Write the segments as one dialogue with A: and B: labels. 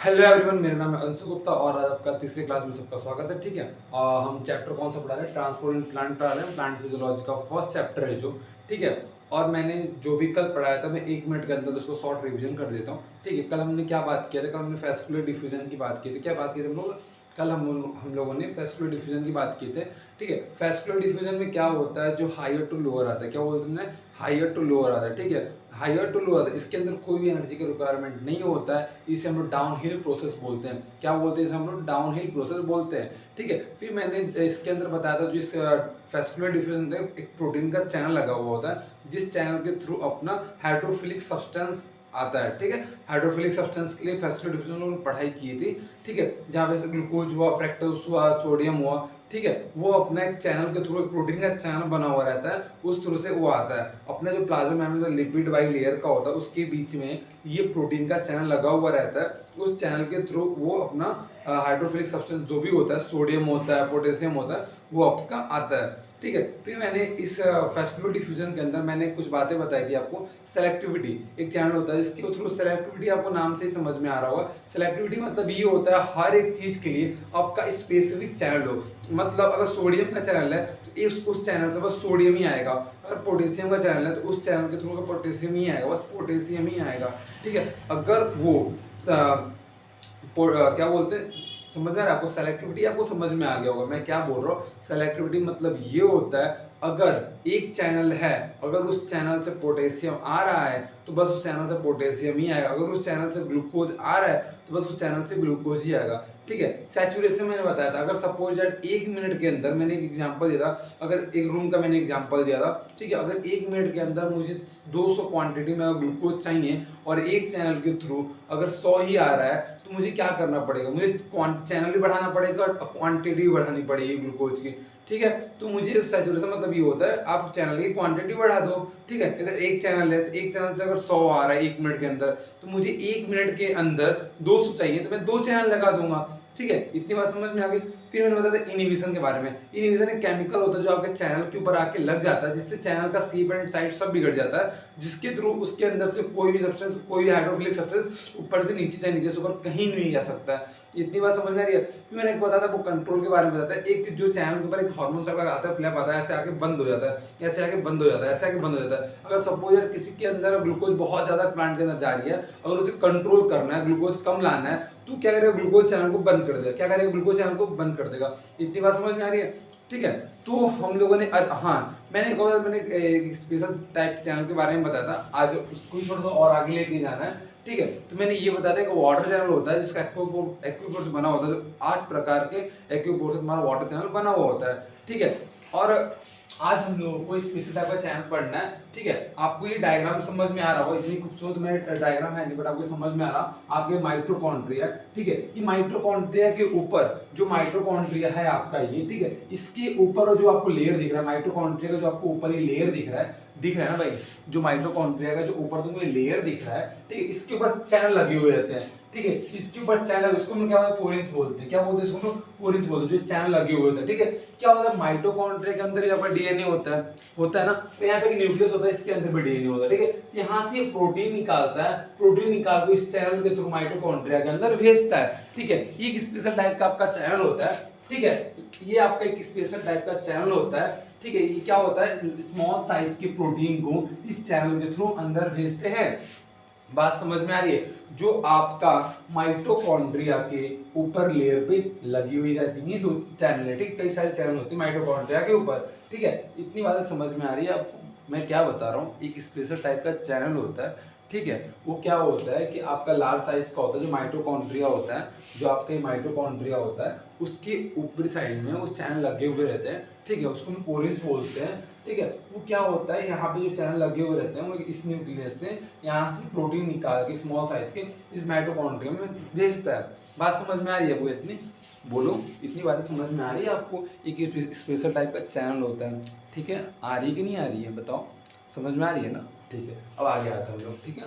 A: Hello everyone, मेरा नाम है अंशु गुप्ता और आज आपका तीसरी क्लास में सबका स्वागत है। ठीक है, हम चैप्टर कौन सा पढ़ा रहे हैं? ट्रांसपोर्ट इन प्लांट पढ़ा रहे हैं। प्लांट फिजियोलॉजी का फर्स्ट चैप्टर है जो, ठीक है। और मैंने जो भी कल पढ़ाया था मैं 1 मिनट के अंदर उसको शॉर्ट रिवीजन कर देता हूँ। ठीक है, कल हमने क्या बात किया था? कल हमने फेस्कुलर डिफ्यूजन की बात की थी। क्या बात की थी हम लोग? कल हम लोगों ने फेस्कुलर डिफ्यूजन की बात की थी। ठीक है, फेस्कुलर डिफ्यूजन में क्या होता है? जो हायर टू लोअर आता है, क्या बोलते हैं? हायर टू लोअर आता है। ठीक है, हायर टू लोअर, इसके अंदर कोई भी एनर्जी का रिक्वायरमेंट नहीं होता है। इसे हम लोग डाउन हिल प्रोसेस बोलते हैं। क्या बोलते हैं? इसे हम लोग डाउन हिल प्रोसेस बोलते हैं। ठीक है, फिर मैंने इसके अंदर बताया था, जिस फेस्कुलर डिफ्यूजन में एक प्रोटीन का चैनल लगा हुआ होता है, जिस चैनल के थ्रू अपना हाइड्रोफिलिक सब्सटेंस आता है। ठीक है, हाइड्रोफिलिक सब्सटेंस के लिए फेस्कुलर डिफ्यूजन लोगों ने पढ़ाई की थी। ठीक है, जहाँ पे ग्लूकोज हुआ, फ्रैक्टोज हुआ, सोडियम हुआ, ठीक है, वो अपना एक चैनल के थ्रू, एक प्रोटीन का चैनल बना हुआ रहता है, उस थ्रू से वो आता है। अपने जो प्लाज्मा मेम्ब्रेन जो लिपिड वाई लेयर का होता है, उसके बीच में ये प्रोटीन का चैनल लगा हुआ रहता है। उस चैनल के थ्रू वो अपना हाइड्रोफिलिक सब्सटेंस जो भी होता है, सोडियम होता है, पोटेशियम होता है, वो आपका आता है। ठीक है, फिर मैंने इस फेस्कुलर डिफ्यूजन के अंदर मैंने कुछ बातें बताई थी आपको। सेलेक्टिविटी एक चैनल होता है जिसके थ्रू, सेलेक्टिविटी आपको नाम से ही समझ में आ रहा होगा। सेलेक्टिविटी मतलब ये होता है हर एक चीज के लिए आपका स्पेसिफिक चैनल हो। मतलब अगर सोडियम का चैनल है तो इस उस चैनल से बस सोडियम ही आएगा। अगर पोटेशियम का चैनल है तो उस चैनल के थ्रू पोटेशियम ही आएगा, बस पोटेशियम ही आएगा। ठीक है, अगर वो क्या बोलते हैं, समझ में आ रहा है आपको? सेलेक्टिविटी आपको समझ में आ गया होगा मैं क्या बोल रहा हूँ। सेलेक्टिविटी मतलब ये होता है, अगर एक चैनल है, अगर उस चैनल से पोटेशियम आ रहा है तो बस उस चैनल से पोटेशियम ही आएगा। अगर उस चैनल से ग्लूकोज आ रहा है तो बस उस चैनल से ग्लूकोज ही आएगा। ठीक है, सैचुरेशन मैंने बताया था। अगर सपोज दैट 1 मिनट के अंदर, मैंने एक एग्जांपल दिया था, अगर एक रूम का मैंने एग्जांपल दिया था। ठीक है, अगर 1 मिनट के अंदर मुझे 200 क्वांटिटी में ग्लूकोज चाहिए और एक चैनल के थ्रू अगर 100 ही आ रहा है तो मुझे क्या करना पड़ेगा? मुझे चैनल भी बढ़ाना पड़ेगा और क्वांटिटी भी बढ़ानी पड़ेगी ग्लूकोज की। ठीक है, तो मुझे सैचुरेशन मतलब ये होता है, आप चैनल की क्वांटिटी बढ़ा दो। ठीक है, अगर एक चैनल है तो एक चैनल से अगर 100 आ रहा है 1 मिनट के अंदर, तो मुझे 1 मिनट के अंदर 200 चाहिए, तो मैं 2 चैनल लगा दूंगा। ठीक है, इतनी बात समझ में आ गई। फिर मैंने बताया था इनहिबिशन के बारे में। इनहिबिशन एक केमिकल होता है जो आपके चैनल के ऊपर आके लग जाता है, जिससे चैनल का शेप एंड साइड सब बिगड़ जाता है, जिसके थ्रू उसके अंदर से कोई भी सब्सटेंस, कोई भी हाइड्रोफिलिक सब्सटेंस ऊपर से नीचे चाहे नीचे से ऊपर कहीं नहीं जा सकता है। इतनी बात समझ में आ रही है? फिर मैंने एक बताया था वो कंट्रोल के बारे में बताया था। एक जो चैनल के ऊपर एक हार्मोन सा आता है, फ्लैप आता है, ऐसे आके बंद हो जाता है, ऐसे आके बंद हो जाता है, ऐसे आके बंद हो जाता है। अगर सपोज यार किसी के अंदर ग्लूकोज बहुत ज्यादा प्लांट के अंदर जा रही है, अगर उसे कंट्रोल करना है, ग्लूकोज कम लाना है, तो क्या करेगा? ग्लूकोज चैनल को बंद कर देगा। क्या करेगा? ग्लूकोज चैनल को बंद कर देगा। इतनी बात समझ में आ रही है? ठीक है, तो हम लोगों ने हाँ, मैंने एक स्पेशल टाइप चैनल के बारे में बताया था। आज उसको थोड़ा सा और आगे लेके जाना है। ठीक है, तो मैंने ये बताया था कि वाटर चैनल होता है जिसका एक्वापोर से बना होता है, जो 8 प्रकार के एक्वापोर से तुम्हारा वाटर चैनल बना हुआ होता है। ठीक है, और आज हम लोगों को स्पेशल टाइप का चैनल पढ़ना है। ठीक है, आपको ये डायग्राम समझ में आ रहा होगा, इतनी खूबसूरत में डायग्राम है नहीं, बट आपको समझ में आ रहा आपके माइटोकॉन्ड्रिया। ठीक है, ये माइटोकॉन्ड्रिया के ऊपर जो माइटोकॉन्ड्रिया है आपका ये, ठीक है, इसके ऊपर जो आपको लेयर दिख रहा है माइटोकॉन्ड्रिया का, जो आपको ऊपर ये लेयर दिख रहा है ना भाई, जो माइटोकॉन्ड्रिया का जो ऊपर तुमको ये लेयर दिख रहा है, ठीक है, इसके ऊपर चैनल लगे हुए रहते हैं। ठीक है, इसके ऊपर चैनल, उसको हम क्या पोरेंस बोलते हैं। क्या बोलते हैं इसको? पोरेंस बोलते हैं, जो चैनल लगे हुए होते हैं। ठीक है, क्या होता है? माइटोकॉन्ड्रिया के अंदर यहाँ पर डीएनए होता है ना, तो यहाँ पे एक न्यूक्लियस होता है, इसके अंदर भी डीएनए होता है। ठीक है, यहाँ से प्रोटीन निकालता है, प्रोटीन निकाल को इस चैनल के थ्रू माइटोकॉन्ड्रिया के अंदर भेजता है। ठीक है, ये एक स्पेशल टाइप का आपका चैनल होता है। ठीक है, ये आपका एक स्पेशल टाइप का चैनल होता है। ठीक है, ये क्या होता है? स्मॉल साइज की प्रोटीन को इस चैनल के थ्रू अंदर भेजते हैं। बात समझ में आ रही है? जो आपका माइटोकॉन्ड्रिया के ऊपर लेयर पे लगी हुई रहती है, 2 चैनल है। ठीक, कई सारे चैनल होते हैं माइटोकॉन्ड्रिया के ऊपर। ठीक है, इतनी बातें समझ में आ रही है आपको? मैं क्या बता रहा हूँ, एक स्पेशल टाइप का चैनल होता है। ठीक है, वो क्या होता है कि आपका लार्ज साइज का होता है, जो माइटोकॉन्ड्रिया होता है, जो आपका माइटोकॉन्ड्रिया होता है, उसके ऊपरी साइड में उस चैनल लगे हुए रहते हैं। ठीक है, उसको हम पोरेंस बोलते हैं। ठीक है, वो क्या होता है, यहाँ पे जो चैनल लगे हुए रहते हैं वो इस न्यूक्लियस से यहाँ से प्रोटीन निकाल के स्मॉल साइज के इस माइटोकॉन्ड्रिया में भेजता है। बात समझ में आ रही है आपको? इतनी बोलो, इतनी बातें समझ में आ रही है आपको? एक स्पेशल टाइप का चैनल होता है। ठीक है, आ रही है कि नहीं आ रही है बताओ? समझ में आ रही है ना? ठीक है, अब आगे आते हैं हम लोग। ठीक है,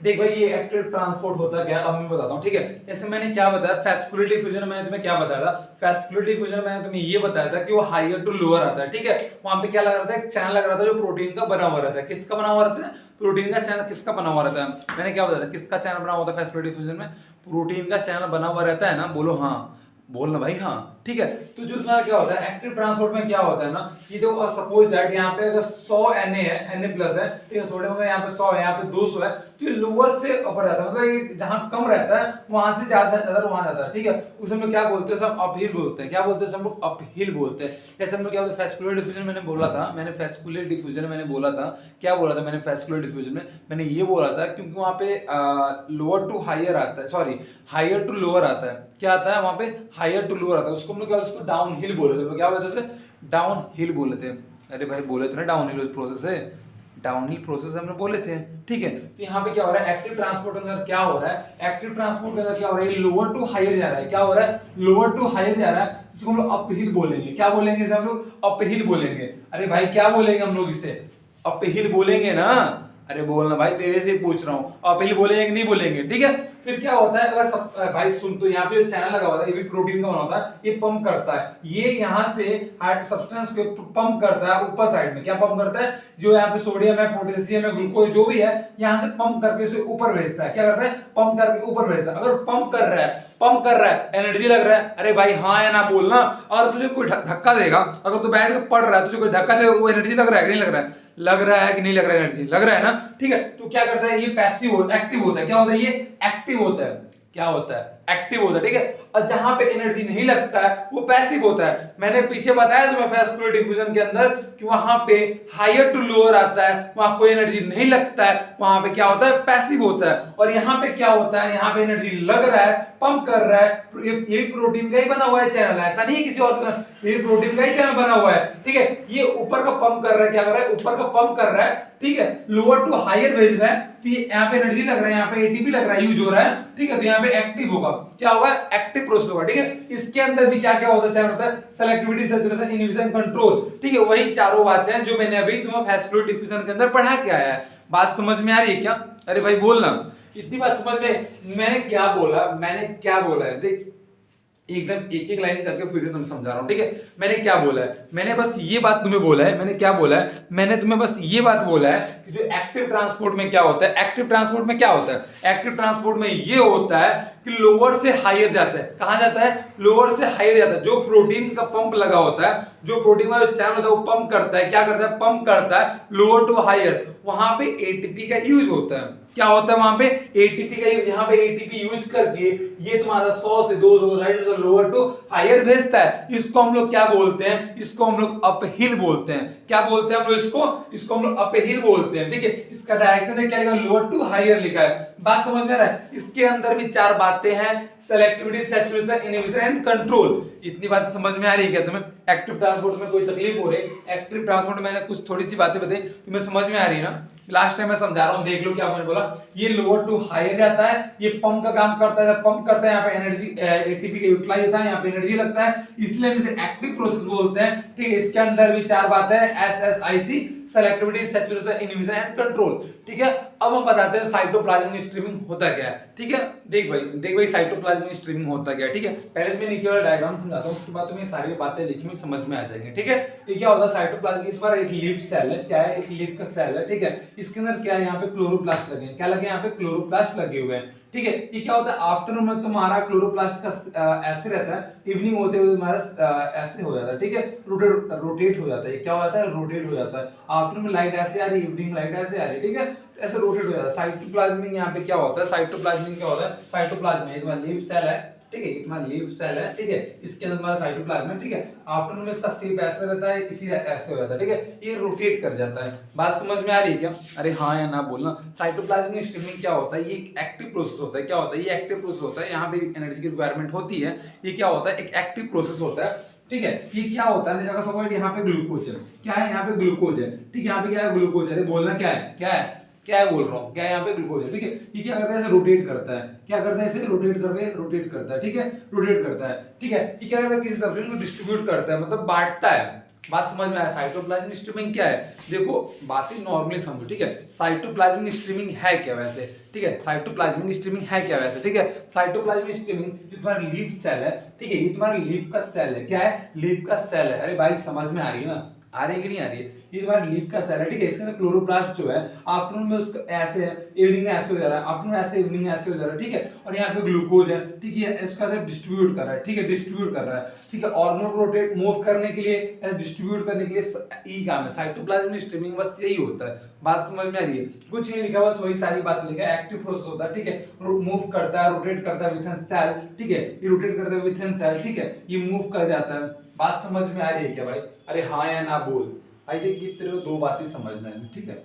A: देख भाई ये एक्टिव ट्रांसपोर्ट होता क्या है अब मैं बताता हूँ, ठीक है। जैसे मैंने क्या बताया फेस्कुलर डिफ्यूजन, मैंने तुम्हें क्या बताया था, फेस्कुलर डिफ्यूजन मैंने तुम्हें ये बताया था कि वो हायर टू लोअर आता है, ठीक है। वहां पे क्या लग रहा था, एक चैनल लग रहा था जो प्रोटीन का बना हुआ रहता है। किसका बना हुआ रहता है, प्रोटीन का चैनल किसका बना हुआ रहता है, मैंने क्या बताया था किसका चैनल बना हुआ था फेस्कुलर डिफ्यूजन में, प्रोटीन का चैनल बना हुआ रहता है ना, बोलो हाँ, बोलना भाई हाँ, ठीक है। तो जो तुम्हारा क्या होता है एक्टिव ट्रांसपोर्ट में क्या होता है ना, ये देखो सपोज दैट यहाँ पे अगर 100 Na है, Na प्लस है, ठीक है, सोडियम में यहाँ पे 100 है, यहाँ पे 200 है, तो ये लोअर से ऊपर जाता है, मतलब ये जहां कम रहता है वहां से ज्यादा वहां जाता है, ठीक है। उसे हम लोग क्या बोलते हैं, सब अपहिल बोलते हैं। क्या बोलते हैं, सब लोग अपहिल बोलते हैं। जैसे हम लोग क्या बोलते हैं फेस्कुलर डिफ्यूजन, मैंने बोला था, मैंने फेस्कुलर डिफ्यूजन मैंने बोला था, क्या बोला था मैंने फेस्कुलर डिफ्यूजन में, मैंने ये बोला था क्योंकि वहां पे लोअर टू हायर आता है, सॉरी हायर टू लोअर आता है, क्या आता है वहां पे हायर टू लोअर आता है, उसको हम लोग क्या उसको डाउन हिल बोले थे, क्या बोलते थे, डाउन हिल बोले थे। अरे भाई बोले थे ना डाउन हिल प्रोसेस है, डाउन हिल प्रोसेस हमने बोले थे, ठीक है। तो यहाँ पे क्या हो रहा है एक्टिव ट्रांसपोर्ट के अंदर क्या हो रहा है, एक्टिव ट्रांसपोर्ट के अंदर क्या हो रहा है, लोअर टू हायर जा रहा है, क्या हो रहा है, लोअर टू हायर जा रहा है, जिसको हम लोग अपहिल बोलेंगे। क्या बोलेंगे इसे हम लोग, अपहिल बोलेंगे। अरे भाई क्या बोलेंगे हम लोग इसे, अपहिल बोलेंगे ना, अरे बोलना भाई, तेरे से पूछ रहा हूँ, अपहिल बोलेंगे कि नहीं बोलेंगे, ठीक है। फिर क्या होता है, अगर सब भाई सुन, तो यहाँ पे जो चैनल लगा हुआ है ये भी प्रोटीन का बना होता है, ये पंप करता है, ये यहाँ से हार्ट सब्सटेंस को पंप करता है ऊपर साइड में। क्या पंप करता है, जो यहाँ पे सोडियम है, पोटेशियम है, ग्लूकोज जो भी है, यहाँ से पंप करके इसे ऊपर भेजता है। क्या करता है, पंप करके ऊपर भेजता है। अगर पंप कर रहा है, पंप कर रहा है, एनर्जी लग रहा है, अरे भाई हाँ या ना बोलना। और तुझे कोई धक्का देगा, अगर तू बैठ के पढ़ रहा है, तुझे कोई धक्का देगा, वो एनर्जी लग रहा है कि नहीं लग रहा है, लग रहा है कि नहीं लग रहा है, एनर्जी लग रहा है ना, ठीक है। तो क्या करता है, ये पैसिव होता है, एक्टिव होता है। क्या होता है, ये एक्टिव होता है, क्या होता है, एक्टिव होता है, ठीक है। और जहां पे एनर्जी नहीं लगता है वो पैसिव होता है। मैंने पीछे बताया तुम्हें फेस्कुलर डिफ्यूजन के अंदर कि वहां पे हायर टू लोअर आता है, वहां कोई एनर्जी नहीं लगता है, वहां पे क्या होता है, पैसिव होता है। और यहाँ पे क्या होता है, यहाँ पे एनर्जी लग रहा है, पंप कर रहा है, ये प्रोटीन का ही बना हुआ है चैनल, ऐसा नहीं है किसी और से, ये प्रोटीन का ही चैनल बना हुआ है, ठीक है। ये ऊपर का पंप कर रहा है, क्या कर रहा है, ऊपर का पंप कर रहा है, ठीक है, लोअर टू हायर भेज रहा है, तो यहाँ पे एनर्जी लग रहा है, यहाँ पे एटीपी लग रहा है, यूज हो रहा है, ठीक है। तो यहाँ पे एक्टिव होगा, क्या होगा, एक्टिव प्रोसेस होगा, ठीक है। इसके अंदर भी क्या क्या होता है, चैनल होता है सेलेक्टिविटी, सैचुरेशन, इनहिबिशन, कंट्रोल, ठीक है। वही चारों बातें हैं जो मैंने अभी तुम्हें फेस्कुलर डिफ्यूजन के अंदर पढ़ा के आया है। बात समझ में आ रही है क्या, अरे भाई बोलना, इतनी बात समझ में, मैंने क्या बोला, मैंने क्या बोला है, देख एकदम एक एक लाइन करके फिर से तुम्हें समझा रहा हूं, ठीक है। मैंने क्या बोला है, मैंने बस ये बात तुम्हें बोला है, मैंने क्या बोला है, मैंने तुम्हें बस ये बात बोला है कि जो एक्टिव ट्रांसपोर्ट में क्या होता है, एक्टिव ट्रांसपोर्ट में क्या होता है, एक्टिव ट्रांसपोर्ट में ये होता है कि लोअर से हायर जाता है। कहां जाता है, लोअर से हायर जाता है। जो प्रोटीन का पंप लगा होता है, जो प्रोटीन का जो चैनल होता है वो पंप करता है, क्या करता है, पंप करता है लोअर टू हायर, वहां पे एटीपी का यूज होता है। क्या होता है वहां पे, एटीपी का यूज, यहाँ पे एटीपी यूज करके ये तुम्हारा 100 से 200 से लोअर टू हायर भेजता है। इसको हम लोग क्या बोलते हैं, इसको हम लोग अपहिल बोलते हैं। क्या बोलते हैं हम लोग इसको हम लोग अपहिल बोलते हैं, ठीक है। इसका डायरेक्शन है क्या लिखा, लोअर टू हायर लिखा है। बात समझ में आ रहा है। इसके अंदर भी चार बातें हैं, selectivity, saturation, inhibition and control. इतनी बातें समझ में आ रही है क्या तुम्हें, एक्टिव ट्रांसपोर्ट में कोई तकलीफ हो रही है, एक्टिव ट्रांसपोर्ट में मैंने कुछ थोड़ी सी बातें बताई, तुम्हें समझ में आ रही है ना। लास्ट टाइम मैं समझा रहा हूं, देख लो क्या मैंने बोला, ये लोअर टू हायर जाता है, ये पंप का काम करता है, पंप करता है, यहाँ पे एनर्जी एटीपी का यूटिलाइज होता है, यहाँ पे एनर्जी लगता है, इसलिए हम इसे एक्टिव प्रोसेस बोलते हैं, ठीक है। इसके अंदर भी चार बातें हैं, SSIC, selectivity, saturation, inhibition and control, ठीक है। अब हम बताते हैं साइटोप्लाज्मिक स्ट्रीमिंग होता क्या है, ठीक है। देख भाई साइटोप्लाज्मिक स्ट्रीमिंग होता क्या है, ठीक है। पहले मैं नीचे वाला डायग्राम समझाता हूं, उसके बाद तुम्हें सारी बातें लिखी हुई समझ में आ जाएंगी, ठीक है। ये क्या होता है, साइटोप्लाज्म के द्वारा एक लीफ सेल है, क्या है, एक लीफ का सेल है, ठीक है। इसके अंदर क्या है, यहाँ पे क्लोरोप्लास्ट लगे हैं, क्या लगे, यहाँ पे क्लोरोप्लास्ट लगे हुए हैं, ठीक है। ये क्या होता है, आफ्टरनून में तुम्हारा क्लोरोप्लास्ट का ऐसे रहता है, इवनिंग होते हुए तुम्हारा ऐसे हो जाता है, ठीक है, रोटेट हो जाता है। क्या हो जाता है, रोटेट हो जाता है। आफ्टरनून में लाइट ऐसे आ रही है, इवनिंग में लाइट ऐसे आ रही है, ठीक है, तो ऐसे रोटेट हो जाता है। साइटोप्लाज्मिक यहाँ पे क्या होता है, साइटोप्लाज्मिक क्या होता है, साइटोप्लाज्म है तुम्हारा लीफ सेल है, ठीक है, ये तुम्हारा लीफ सेल है, ठीक है, इसके अंदर तुम्हारा साइटोप्लाज्म है, ठीक है। आफ्टरनून में इसका शेप ऐसा रहता है, फिर ऐसे हो जाता है, ठीक है, ये रोटेट कर जाता है। बात समझ में आ रही है क्या, अरे हाँ या ना बोलना। साइटोप्लाज्मिक स्ट्रीमिंग क्या होता है, ये एक एक्टिव प्रोसेस होता है। क्या होता है, ये एक्टिव प्रोसेस होता है, यहाँ पे एनर्जी की रिक्वायरमेंट होती है। ये क्या होता है, एक एक्टिव प्रोसेस होता है, ठीक है। ये क्या होता है, अगर सपोज यहाँ पे ग्लूकोज है, क्या है, यहाँ पे ग्लूकोज है, ठीक है, यहाँ पे क्या है, ग्लूकोज है, बोलना क्या है, क्या है, क्या है बोल रहा हूँ, क्या यहाँ पे ग्लूकोज है, ठीक है। ये क्या करता है, ऐसे रोटेट करता है, क्या करता है, ऐसे रोटेट करके रोटेट करता है, ठीक है, रोटेट करता है, ठीक है। ये क्या करता है, किसी सब्सटेंस को डिस्ट्रीब्यूट करता है, मतलब बांटता है। बात समझ में आया। साइटोप्लाज्मिक स्ट्रीमिंग क्या है, देखो बातें नॉर्मली समझो, ठीक है। साइटोप्लाज्मिक स्ट्रीमिंग है क्या वैसे, ठीक है, साइटोप्लाज्मिक स्ट्रीमिंग है क्या वैसे, ठीक है। साइटोप्लाज्मिक स्ट्रीमिंग जो तुम्हारा लीफ सेल है, ठीक है, ये तुम्हारा लीफ का सेल है, क्या है, लीफ का सेल है। अरे भाई समझ में आ रही है ना, आ रही है कि नहीं आ रही है, ये तुम्हारा लीफ का सेल है, ठीक है। इसके अंदर क्लोरोप्लास्ट जो है आफ्टरनून में उसका ऐसे है, इवनिंग में ऐसे हो जा रहा है, आफ्टरनून ऐसे, इवनिंग में ऐसे हो जा रहा है, ठीक है। और यहाँ पे ग्लूकोज है, ठीक है, इसका से डिस्ट्रीब्यूट कर रहा है, ठीक है, डिस्ट्रीब्यूट कर रहा है, ठीक है। ऑर्गेनो को रोटेट मूव करने के लिए, डिस्ट्रीब्यूट करने के लिए यही काम है। साइटोप्लाज्मिक स्ट्रीमिंग बस यही होता है। बात समझ में आ रही है, कुछ नहीं लिखा, बस वही सारी बात लिखा है। एक्टिव प्रोसेस होता है, ठीक है, मूव करता है, रोटेट करता है विद इन सेल, ठीक है, ये रोटेट करता है विद इन सेल, ठीक है, ये मूव कर जाता है। बात समझ में आ रही है क्या भाई, अरे हाँ या ना बोल। आई थिंक कि तेरे को दो बातें समझना है, ठीक है।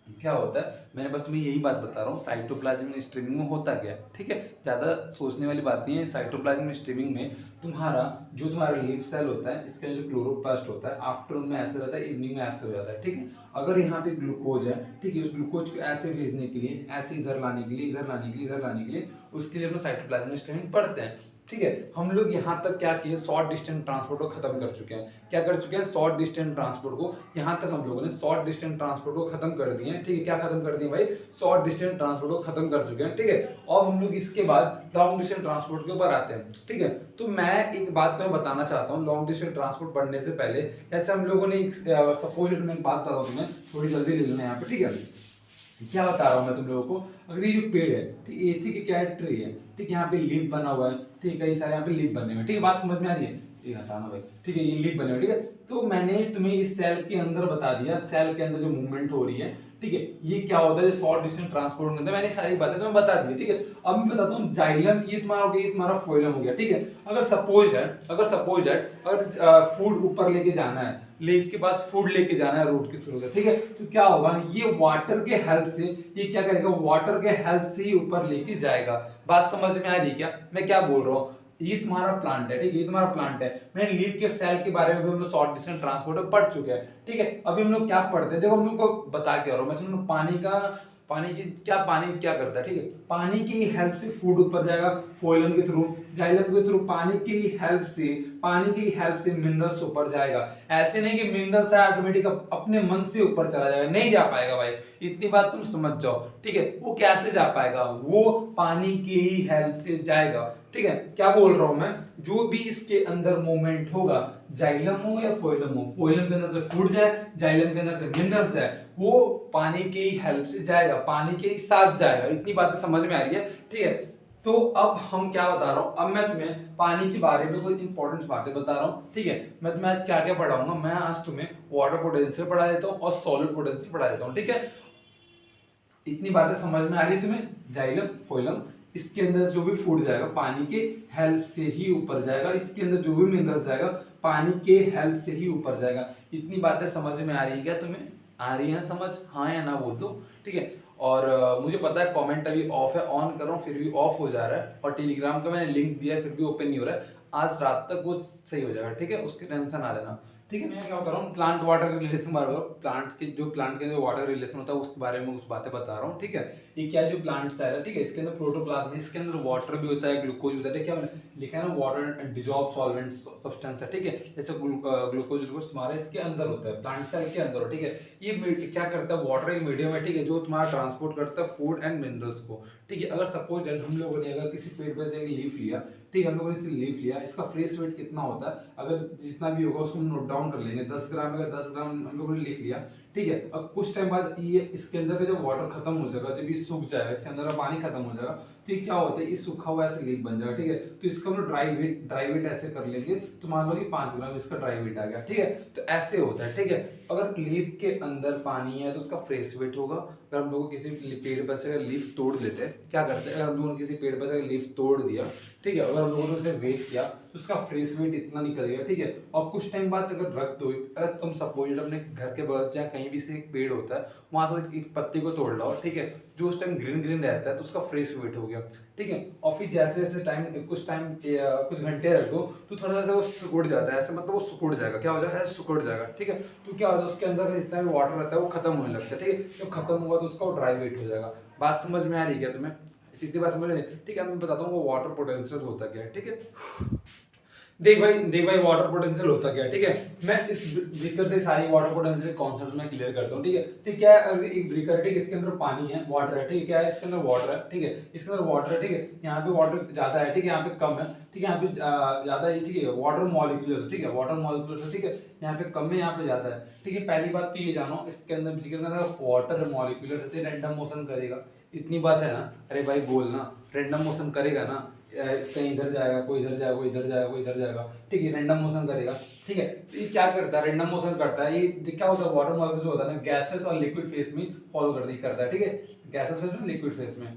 A: क्या होता है, मैंने बस तुम्हें यही बात बता रहा हूँ, साइटोप्लाज्मिक स्ट्रीमिंग में होता क्या है, ठीक है। ज्यादा सोचने वाली बात नहीं है। साइटोप्लाज्मिक स्ट्रीमिंग में तुम्हारा लीफ सेल होता है, इसके जो क्लोरोप्लास्ट होता है, आफ्टरनून में ऐसे रहता है, इवनिंग में ऐसे हो जाता है, ठीक है। अगर यहाँ पे ग्लूकोज है, ठीक है, उस ग्लूकोज को ऐसे भेजने के लिए, ऐसे इधर लाने के लिए, इधर लाने के लिए, इधर लाने के लिए, उसके लिए हम साइटोप्लाज्मिक स्ट्रीमिंग पढ़ते हैं, ठीक है। हम लोग यहाँ तक क्या किए, शॉर्ट डिस्टेंस ट्रांसपोर्ट को खत्म कर चुके हैं। क्या कर चुके हैं, शॉर्ट डिस्टेंस ट्रांसपोर्ट को, यहाँ तक हम लोगों ने शॉर्ट डिस्टेंस ट्रांसपोर्ट को खत्म कर दिए हैं, ठीक है। क्या खत्म कर दिए भाई, शॉर्ट डिस्टेंस ट्रांसपोर्ट को खत्म कर चुके हैं, ठीक है। और हम लोग इसके बाद लॉन्ग डिस्टेंस ट्रांसपोर्ट के ऊपर आते हैं, ठीक है। तो मैं एक बात तुम्हें बताना चाहता हूँ, लॉन्ग डिस्टेंस ट्रांसपोर्ट पढ़ने से पहले जैसे हम लोगों ने सपोज मैं एक बात बता रहा हूँ तुम्हें, थोड़ी जल्दी ले लेना यहाँ पे, ठीक है। क्या बता रहा हूँ मैं तुम लोगों को, अगर ये जो पेड़ है, ठीक है, ठीक है, क्या है, ट्री है, ठीक है, यहाँ पे लीफ बना हुआ है, ठीक है, कई सारे यहाँ पे लीफ बने हुए, ठीक है। बात समझ में आ रही है, ये हटाना भाई, ठीक है, ये लीफ बने हुए, ठीक है। तो मैंने तुम्हें इस सेल के अंदर बता दिया, सेल के अंदर जो मूवमेंट हो रही है, ठीक है, ये क्या होता है, शॉर्ट डिस्टेंस ट्रांसपोर्ट के अंदर मैंने सारी बातें तुम्हें बता दी, ठीक है। अब मैं बताता हूँ जाइलम, ये तुम्हारा हो गया, ये तुम्हारा फोइलम हो गया, ठीक है। अगर सपोज है अगर फूड ऊपर लेके जाना है, लीफ के पास फूड लेके जाना है रूट के थ्रू से, ठीक है, तो क्या होगा, ये वाटर के हेल्प से, ये क्या करेगा, वाटर के हेल्प से ही ऊपर लेके जाएगा। बात समझ में आ रही है क्या, मैं क्या बोल रहा हूँ। ये तुम्हारा प्लांट है, ठीक है, ये तुम्हारा प्लांट है। मैंने लीफ के सेल के बारे में भी हम लोग शॉर्ट डिस्टेंस ट्रांसपोर्ट पढ़ चुके हैं, ठीक है। अभी हम लोग क्या पढ़ते हैं, देखो हम लोग को बता के रहा हूँ मैं, पानी क्या करता है, ठीक है, पानी की हेल्प से फूड ऊपर जाएगा फोइलम के थ्रू, जाइलम के थ्रू, पानी की हेल्प से मिनरल्स ऊपर जाएगा। ऐसे नहीं कि मिनरल्स ऑटोमेटिक अपने मन से ऊपर चला जाएगा, नहीं जा पाएगा भाई, इतनी बात तुम समझ जाओ, ठीक है। वो कैसे जा पाएगा, वो पानी की ही हेल्प से जाएगा, ठीक है। क्या बोल रहा हूं मैं, जो भी इसके अंदर मूवमेंट होगा, जाइलम हो या फोइलम हो, फोइलम के अंदर से फूड जाए, जाइलम के अंदर से मिनरल्स जाए, वो पानी की ही हेल्प से जाएगा, पानी के ही साथ जाएगा। इतनी बातें समझ में आ रही है, ठीक है। तो अब हम क्या बता रहा हूं, अब मैं तुम्हें पानी के बारे में कुछ इंपॉर्टेंट बातें बता रहा हूं, ठीक है। मैं तुम्हें आज क्या क्या पढ़ाऊंगा, मैं आज तुम्हें वाटर पोटेंशियल पढ़ा देता हूं और सॉलिड पोटेंशियल पढ़ा देता हूं, ठीक है। इतनी बातें समझ में आ रही है तुम्हें, जाइलम फोइलम, इसके अंदर जो भी फूड जाएगा पानी के हेल्प से ही ऊपर जाएगा, इसके अंदर जो भी मिनरल जाएगा पानी के हेल्प से ही ऊपर जाएगा। इतनी बातें समझ में आ रही है क्या तुम्हें, आ रही है समझ, हाँ या ना बोल दो, ठीक है। और मुझे पता है कमेंट अभी ऑफ है, ऑन कर रहा हूँ फिर भी ऑफ हो जा रहा है, और टेलीग्राम का मैंने लिंक दिया है फिर भी ओपन नहीं हो रहा है। आज रात तक वो सही हो जाएगा, ठीक है, उसकी टेंशन ना लेना, ठीक है। मैं क्या बता रहा हूँ, प्लांट वाटर रिलेशन बारे में, प्लांट के जो वाटर रिलेशन होता है उस बारे में कुछ बातें बता रहा हूँ, ठीक है। ये क्या जो प्लांट सेल है, ठीक है, इसके अंदर प्रोटोप्लाज्म है, इसके अंदर वाटर भी होता है, ग्लूकोज होता है, क्या लिखा है ना, वाटर डिजॉल्व सॉल्वेंट सब्सटेंस है, ठीक है। जैसे ग्लूकोज तुम्हारा इसके अंदर होता है, प्लांट सेल के अंदर, ठीक है। ये क्या करता है, वाटर एक मीडियम है, ठीक है, जो तुम्हारा ट्रांसपोर्ट करता है फूड एंड मिनरल्स को, ठीक है। अगर सपोज हम लोगों ने अगर किसी पेड़ पे से एक लीफ लिया, ठीक है, हम लोगों ने इसे लीफ लिया, इसका फ्रेश वेट कितना होता है, अगर जितना भी होगा उसको नोट डाउन कर लेंगे, 10 ग्राम, अगर 10 ग्राम हम लोगों ने लिख लिया, ठीक है। अब कुछ टाइम बाद ये इसके अंदर का जब वाटर खत्म हो जाएगा, जब ये सूख जाएगा, इसके अंदर का पानी खत्म हो जाएगा, तो ये क्या होता है, ये सूखा हुआ ऐसे लीफ बन जाएगा, ठीक है। तो इसका हम लोग ड्राई वेट ऐसे कर लेंगे, तो मान लो कि 5 ग्राम इसका ड्राई वेट आ गया, ठीक है। तो ऐसे होता है, ठीक है। अगर लीफ के अंदर पानी है तो उसका फ्रेश वेट होगा। अगर हम लोग किसी पेड़ पर से लीफ तोड़ लेते हैं, क्या करते हैं, अगर हम लोगों ने किसी पेड़ पर से लीफ तोड़ दिया, ठीक है, अगर हम लोगों ने उसे वेट किया तो उसका फ्रेश वेट इतना निकल गया, ठीक है। और कुछ टाइम बाद अगर रख दो, अगर तुम सपोज अपने घर के बगल चाहे कहीं कहीं भी से एक पेड़ होता है वहां से एक पत्ते को तोड़ लाओ, ठीक है, जो उस टाइम ग्रीन ग्रीन रहता है तो उसका फ्रेश वेट हो गया, ठीक है। और फिर जैसे जैसे टाइम कुछ घंटे रखो तो थोड़ा सा वो सिकुड़ जाता है, ऐसे मतलब वो सिकुड़ जाएगा, क्या हो जाएगा, सिकुड़ जाएगा, ठीक है। तो क्या होता है उसके अंदर जितना भी वाटर रहता है वो खत्म होने लगता है, ठीक है। जब खत्म होगा तो उसका वो ड्राई वेट हो जाएगा। बात समझ में आ रही है क्या तुम्हें? इतनी बात समझ में नहीं, ठीक है। मैं बताता हूँ वो वाटर पोटेंशियल होता क्या है, ठीक है। देख भाई वाटर पोटेंशियल होता क्या है, ठीक है। मैं इस ब्रेकर से सारी वाटर पोटेंशियल कॉन्सेप्ट में क्लियर करता हूँ, ठीक है। ठीक, क्या है, एक ब्रेकर है, ठीक है, इसके अंदर पानी है, वाटर है, ठीक है, क्या है इसके अंदर वाटर है, ठीक है, इसके अंदर वाटर है, ठीक है। यहाँ पे वाटर ज्यादा है, ठीक है, यहाँ पे कम है, ठीक है, यहाँ पे ज्यादा है, ठीक है, वाटर मॉलिक्यूल्स, ठीक है, वाटर मॉलिक्यूल्स, ठीक है, यहाँ पे कम है, यहाँ पे ज्यादा है, ठीक है। पहली बात तो ये जानो, इसके अंदर ब्रेकर के अंदर वाटर मॉलिक्यूल्स रैंडम मोशन करेगा, इतनी बात है ना। अरे भाई बोलना, रैंडम मोशन करेगा ना, कहीं इधर जाएगा, कोई इधर जाएगा, कोई इधर जाएगा, कोई इधर जाएगा, ठीक है, रैंडम मोशन करेगा, ठीक है। तो ये क्या करता है, रैंडम मोशन करता है। ये क्या होता है, वाटर मॉलिक्यूल जो होता है ना, गैसेस और लिक्विड फेस में फॉलो करता है, ठीक है, गैसेस फेस में, लिक्विड फेस में।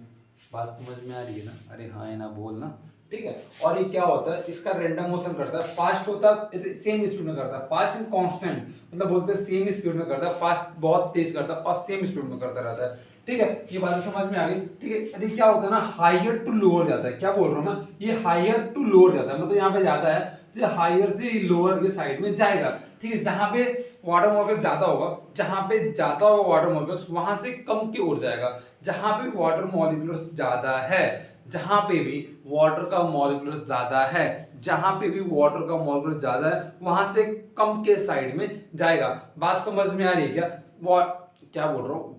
A: बात समझ में आ रही है ना? अरे हाँ या ना बोलना, ठीक है। और ये क्या होता है, इसका रैंडम मोशन करता है, फास्ट होता है, सेम स्पीड में करता है, फास्ट एंड कांस्टेंट, मतलब बोलते हैं सेम स्पीड में करता है, फास्ट बहुत तेज करता है और सेम स्पीड में करता रहता है, ठीक है। ये बात समझ में आ गई, ठीक है। अरे क्या होता है ना, हायर टू लोअर जाता है, क्या बोल रहा हूँ मैं, ये हायर टू लोअर जाता है, मतलब यहाँ पे जाता है तो हायर से लोअर के साइड में जाएगा, ठीक है। जहां पे वाटर मॉलिक्यूल ज्यादा होगा, जहां पे ज्यादा होगा वाटर मॉलिक्यूल्स, वहां से कम की ओर जाएगा। जहां पे वाटर मॉलिक्यूल्स ज्यादा है, जहां पे भी वाटर का मॉलिक्यूल ज्यादा है, जहां पे भी वाटर का मॉलिक्यूल ज्यादा है, वहां से कम के साइड में जाएगा। बात समझ में आ रही है क्या? क्या बोल रहा हूँ?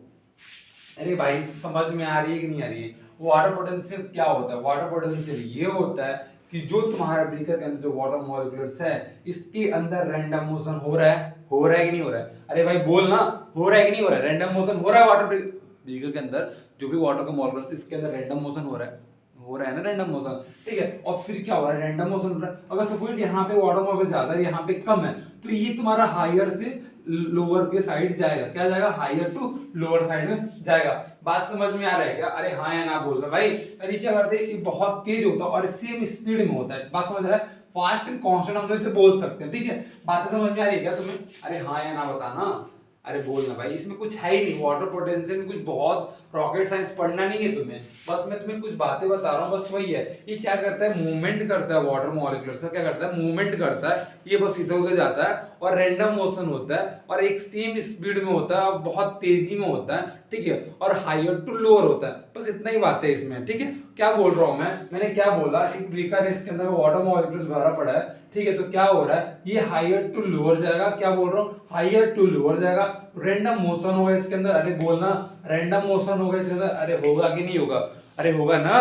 A: अरे भाई समझ में आ रही है कि नहीं आ रही है? वाटर पोटेंशियल क्या होता है? वाटर पोटेंशियल ये होता है कि जो तुम्हारा ब्रेकर के अंदर जो वाटर मॉलिक्यूल्स है, इसके अंदर रैंडम मोशन हो रहा है कि नहीं हो रहा है? अरे भाई बोलना, हो रहा है कि नहीं हो रहा है? रैंडम मोशन हो रहा है वाटर ब्रेकर के अंदर, जो भी वाटर का मॉलिक्यूल्स इसके अंदर रैंडम मोशन हो रहा है ना, रैंडम मोशन, ठीक है। और फिर क्या हो रहा है, रैंडम मोशन हो रहा है। अगर सपोज यहाँ पे वाटर मॉलिक्यूल ज्यादा है, यहाँ पे कम है, तो ये तुम्हारा हायर से लोअर के साइड जाएगा, क्या जाएगा, हायर टू लोअर साइड में जाएगा। बात समझ में आ रहा है क्या? अरे हाँ या ना बोल रहा भाई। अरे क्या करते हैं, ये बहुत तेज होता है और सेम स्पीड में होता है। बात समझ रहा है? फास्ट एंड कांस्टेंट हम लोग इसे बोल सकते हैं, ठीक है। बातें समझ में आ रही है क्या तुम्हें? अरे हाँ या ना बताना। अरे बोलना भाई, इसमें कुछ है ही नहीं, वाटर पोटेंशियल में कुछ बहुत रॉकेट साइंस पढ़ना नहीं है तुम्हें, बस मैं तुम्हें कुछ बातें बता रहा हूँ, बस वही है। ये क्या करता है, मूवमेंट करता है, वाटर मॉलिक्यूल्स का क्या करता है, मूवमेंट करता है, ये बस इधर उधर जाता है और रैंडम मोशन होता है और एक सेम स्पीड में होता है और बहुत तेजी में होता है, ठीक है, और हायर टू लोअर होता है। बस इतना ही बात है इसमें, ठीक है। क्या बोल रहा हूँ मैंने क्या बोला, एक ब्रेकर है, इसके अंदर वाटर मॉलिक्यूल्स भरा पड़ा है, ठीक है। तो क्या हो रहा है, ये हायर टू लोअर जाएगा, क्या बोल रहा हूँ, हायर टू लोअर जाएगा, रैंडम मोशन होगा इसके अंदर। अरे बोलना, रैंडम मोशन होगा इसके अंदर। अरे होगा कि नहीं होगा? अरे होगा ना,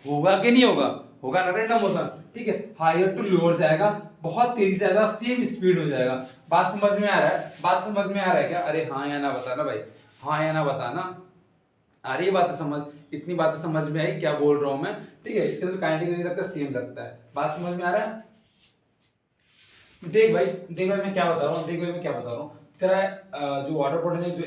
A: होगा कि नहीं होगा? होगा ना रैंडम मोशन, ठीक है। हायर टू लोअर जाएगा, बहुत तेजी से जाएगा, सेम स्पीड हो जाएगा। बात समझ में आ रहा है? बात समझ में आ रहा है क्या? अरे हाँ या ना बताना भाई, हाँ या ना बताना। आ रही है बात समझ? इतनी बातें समझ में आई क्या बोल रहा हूं मैं, ठीक है। इसके अंदर काइनेटिक एनर्जी लगता है, सेम लगता है। बात समझ में आ रहा है? देख भाई मैं क्या बता रहा हूँ, देख भाई मैं क्या बता रहा हूँ। तेरा जो वाटर पोटेंशियल जो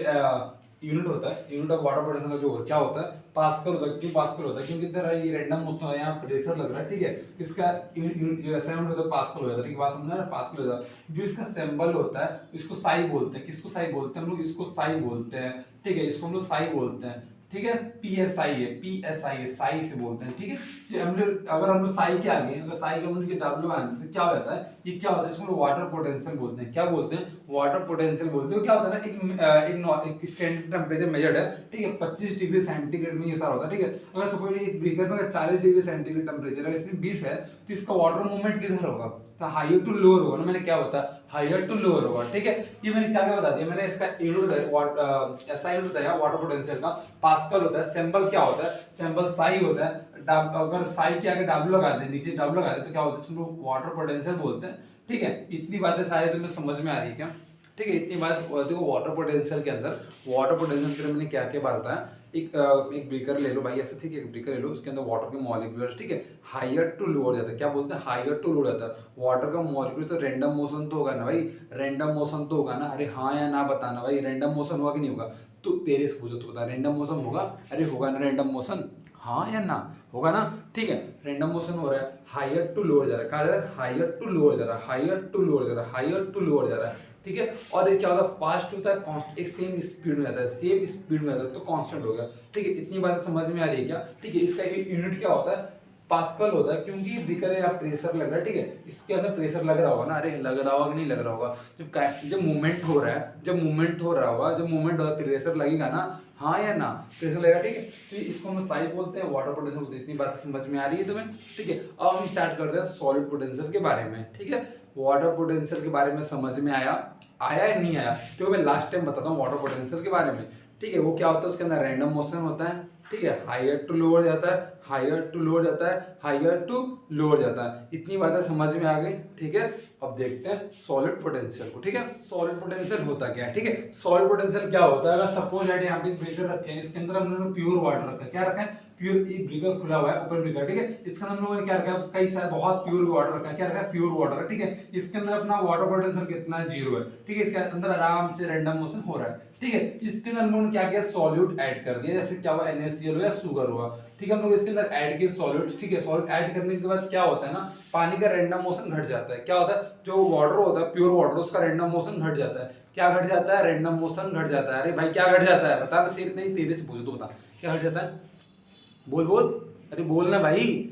A: यूनिट होता है, यूनिट ऑफ वाटर पोटेंशियल का जो क्या होता है, पास्कल होता है। क्यों पास्कल होता है? क्योंकि तेरा ये रैंडम मोशन है, यहाँ प्रेशर लग रहा है, ठीक है। इसका जो असाइनमेंट होता है पास्कल हो जाता है, ठीक है। बात समझना है, पास्कल हो जाता है। जो इसका सिंबल होता है इसको साई बोलते हैं। किसको साई बोलते हैं हम लोग? इसको साई बोलते हैं, ठीक है, इसको हम लोग साई बोलते हैं, ठीक है। पीएसआई है, पीएसआई है, साई से बोलते हैं, ठीक है। जो हम लोग अगर हम लोग साई के आगे, अगर साई के हम लोग डब्ल्यू आते तो क्या हो जाता है, ये क्या होता है, इसको वाटर पोटेंशियल बोलते हैं। क्या बोलते हैं? वाटर पोटेंशियल बोलते हैं। क्या होता है ना, एक स्टैंडर्ड टेंपरेचर मेजर्ड है, ठीक है, 25 डिग्री सेंटीग्रेड में ये सारा होता है, ठीक है। अगर सपोज एक ब्रेकर में 40 डिग्री सेंटीग्रेड टेंपरेचर है, इसमें 20 है, तो इसका वाटर मूवमेंट किधर होगा, तो हायर टू लोअर होगा ना। मैंने क्या बताया, हायर टू लोअर होगा, ठीक है। ये मैंने क्या क्या बता दिया, मैंने इसका यूनिट एसआई यूनिट बताया वाटर पोटेंशियल का, पास्कल होता है। सिंबल क्या होता है, सिंबल साई होता है। अगर साई के आगे डब्ल्यू लगा दे, नीचे डब्ल्यू लगा दे, तो क्या होता है, इसको वाटर पोटेंशियल बोलते हैं, ठीक है। इतनी बातें शायद तुम्हें समझ में आ रही है क्या? ठीक है, इतनी बात। देखो वाटर पोटेंशियल के अंदर, वाटर पोटेंशियल के मैंने क्या क्या बताया। एक ब्रेकर ले लो भाई ऐसे, ठीक है, एक ब्रेकर ले लो, उसके अंदर वाटर के मॉलिक्यूल्स, ठीक है, हायर टू लोअर जाता है। क्या बोलते हैं, हायर टू लोअर जाता है। वाटर का मॉलिक्यूल तो रैंडम मोशन तो होगा ना भाई, रैंडम मोशन तो होगा ना। अरे हाँ या ना बताना भाई, रैंडम मोशन होगा कि नहीं होगा? तो तेरे से पूछो, तो बता, रैंडम मोशन होगा? अरे होगा ना रैंडम मोशन, हाँ या ना? होगा ना, ठीक है। रैंडम मोशन हो रहा है, हायर टू लोअर जा रहा है, कहा जा रहा है, हायर टू लोअर जा रहा है, हायर टू लोअर जा रहा है, हायर टू लोअर जा रहा है, ठीक है। और ये क्या होता है, फास्ट होता है, कांस्टेंट एक सेम स्पीड में जाता है, सेम स्पीड में जाता है, तो कांस्टेंट हो गया। ठीक है, इतनी बात समझ में आ रही है क्या? ठीक है, इसका यूनिट क्या होता है, पास्कल होता है, क्योंकि ब्रेकर है, प्रेशर लग रहा है। ठीक है, इसके अंदर प्रेशर लग रहा होगा ना, अरे लग रहा होगा कि नहीं लग रहा होगा, जब मूवमेंट हो रहा है, जब मूवमेंट हो रहा होगा, जब मूवमेंट होगा प्रेशर लगेगा ना, हाँ या ना, प्रेशर लगेगा। ठीक है, तो इसको हम साई बोलते हैं, वाटर पोटेंशियल बोलते हैं। इतनी बात समझ में आ रही है तुम्हें? ठीक है, अब हम स्टार्ट करते हैं सॉलिड पोटेंशियल के बारे में। ठीक है, वाटर पोटेंशियल के बारे में समझ में आया या नहीं आया? तो मैं लास्ट टाइम बताता हूँ वाटर पोटेंशियल के बारे में। ठीक है, वो क्या होता है, उसके अंदर रैंडम मोशन होता है। ठीक है, हायर टू लोअर जाता है, हायर टू लोअर जाता है, हायर टू लोअर जाता है। इतनी बातें समझ में आ गई। ठीक है, अब देखते हैं सॉलिड पोटेंशियल को। ठीक है, सॉलिड पोटेंशियल होता क्या है? ठीक है, सॉलिड पोटेंशियल क्या होता है, अगर सपोज दैट यहाँ पे एक ब्रेकर रखे हैं, इसके अंदर हम लोगों ने प्योर वाटर रखा है। क्या रखा है? प्योर। एक ब्रेकर खुला हुआ है, ओपन ब्रेकर। ठीक है, इसके अंदर हम लोगों ने क्या रखा है, कई सारे बहुत प्योर वाटर रखा है। क्या रखा है? Pure water. ठीक है, इसके अंदर अपना वाटर पोटेंशियल कितना है? 0 है। ठीक है, इसके अंदर आराम से रैंडम मोशन हो रहा है। ठीक है, इसके अंदर हम लोगों ने क्या किया, सॉल्यूट ऐड कर दिया, जैसे क्या हुआ, NaCl या शुगर हुआ। ठीक है, हम लोग इसके अंदर ऐड किए सॉल्यूट। ठीक है, सॉल्यूट ऐड करने के बाद क्या होता है ना, पानी का रैंडम मोशन घट जाता है। क्या होता है, जो वाटर होता है प्योर वाटर, उसका रैंडम मोशन घट जाता है। क्या घट जाता है? रैंडम मोशन घट जाता है। अरे भाई क्या घट जाता है, बता ना, तेरे नहीं, तेरे से पूछो तो बता क्या घट जाता है, बोल बोल, अरे बोलना भाई,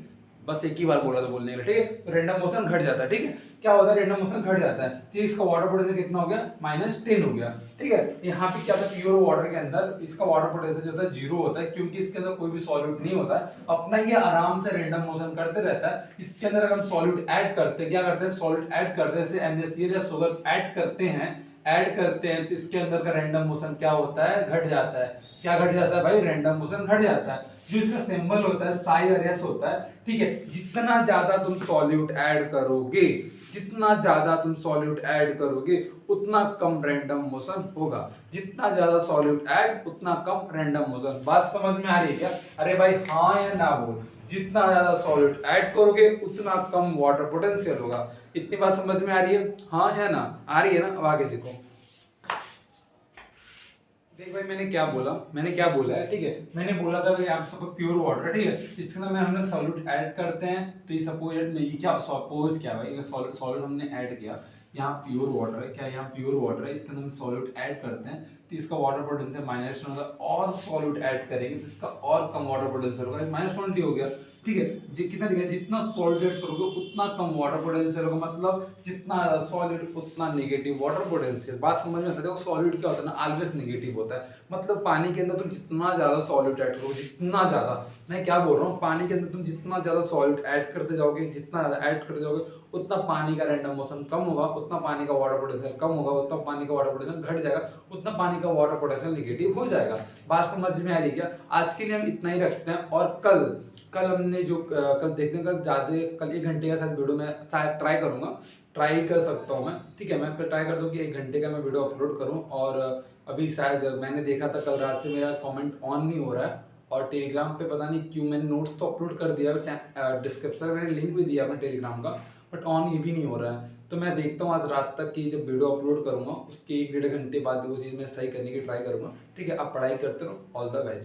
A: बस एक ही बार बोला था बोलने के लिए। ठीक है, तो रैंडम मोशन घट जाता है। ठीक है, क्या होता है, रैंडम मोशन घट जाता है, तो इसका वाटर पोटेंशियल कितना हो गया, -10 हो गया। ठीक है, यहाँ पे क्या होता है, प्योर वाटर के अंदर इसका वाटर पोटेंशियल जो होता है 0 होता है, क्योंकि इसके अंदर कोई भी सॉल्यूट नहीं होता है, अपना ये आराम से रैंडम मोशन करते रहता है। इसके अंदर अगर हम सॉल्यूट ऐड करते हैं, क्या करते हैं, सॉल्यूट ऐड करते हैं, जैसे NaCl या शुगर ऐड करते हैं, तो इसके अंदर का रैंडम मोशन क्या होता है, घट जाता है। क्या घट जाता है भाई, रैंडम मोशन घट जाता है। जो इसका सिंबल होता है साई और एस होता है। ठीक है, जितना ज्यादा तुम सॉल्यूट ऐड करोगे, जितना ज्यादा तुम सॉल्यूट ऐड करोगे, उतना कम रैंडम मोशन होगा। जितना ज्यादा सॉल्यूट ऐड, उतना कम रैंडम मोशन। बात समझ में आ रही है क्या? अरे भाई हाँ या ना बोल। जितना ज्यादा सॉल्यूट ऐड करोगे, उतना कम वाटर पोटेंशियल होगा। इतनी बात समझ में आ रही है? हाँ या ना? आ रही है ना? अब आगे देखो। देख भाई मैंने क्या बोला है। ठीक है, मैंने बोला था कि आप सबको प्योर वाटर है। ठीक है, इसके अंदर में हमने सॉल्यूट ऐड करते हैं, तो ये सपोज ये क्या सपोज क्या भाई, सॉल्यूट हमने ऐड किया, यहाँ प्योर वाटर है। क्या यहाँ प्योर वाटर है, इसके अंदर हम सॉल्यूट ऐड करते हैं, तो इसका वाटर पोटेंशियल -10 होगा, और सॉल्यूट ऐड करेंगे तो इसका और कम वाटर पोटेंशियल होगा, -20 हो गया। ठीक है, कितना दिखा, जितना सॉल्यूट ऐड करोगे उतना कम वाटर पोटेंशियल होगा, मतलब जितना सॉल्यूट उतना नेगेटिव वाटर पोटेंशियल। बात समझ में आता है? देखो सॉल्यूट क्या होता है ना, ऑलवेज नेगेटिव होता है। मतलब पानी के अंदर तुम जितना ज्यादा सॉल्यूट ऐड करोगे, जितना ज्यादा, मैं क्या बोल रहा हूँ, पानी के अंदर तुम जितना ज्यादा सॉल्यूट ऐड करते जाओगे, जितना ज्यादा ऐड करते जाओगे, उतना पानी का रैंडम मोशन कम होगा, उतना पानी का वाटर पोटेंशियल कम होगा, उतना पानी का वाटर पोटेंशियल घट जाएगा, उतना पानी का वाटर पोटेंशियल नेगेटिव हो जाएगा। बात समझ में आ रही है क्या? आज के लिए हम इतना ही रखते हैं, और कल हमने जो कल देखते हैं, कल 1 घंटे का शायद वीडियो में शायद ट्राई कर सकता हूँ मैं। ठीक है, मैं कल ट्राई करता हूँ कि 1 घंटे का मैं वीडियो अपलोड करूँ। और अभी शायद मैंने देखा था कल रात से मेरा कमेंट ऑन नहीं हो रहा है, और टेलीग्राम पे पता नहीं क्यों, मैंने नोट्स तो अपलोड कर दिया, डिस्क्रिप्शन में मैंने लिंक भी दिया अपने टेलीग्राम का, बट ऑन ये भी नहीं हो रहा है। तो मैं देखता हूँ आज रात तक कि जब वीडियो अपलोड करूँगा उसके 1 डेढ़ घंटे बाद वो चीज़ मैं सही करने की ट्राई करूँगा। ठीक है, आप पढ़ाई करते रहो। All the best.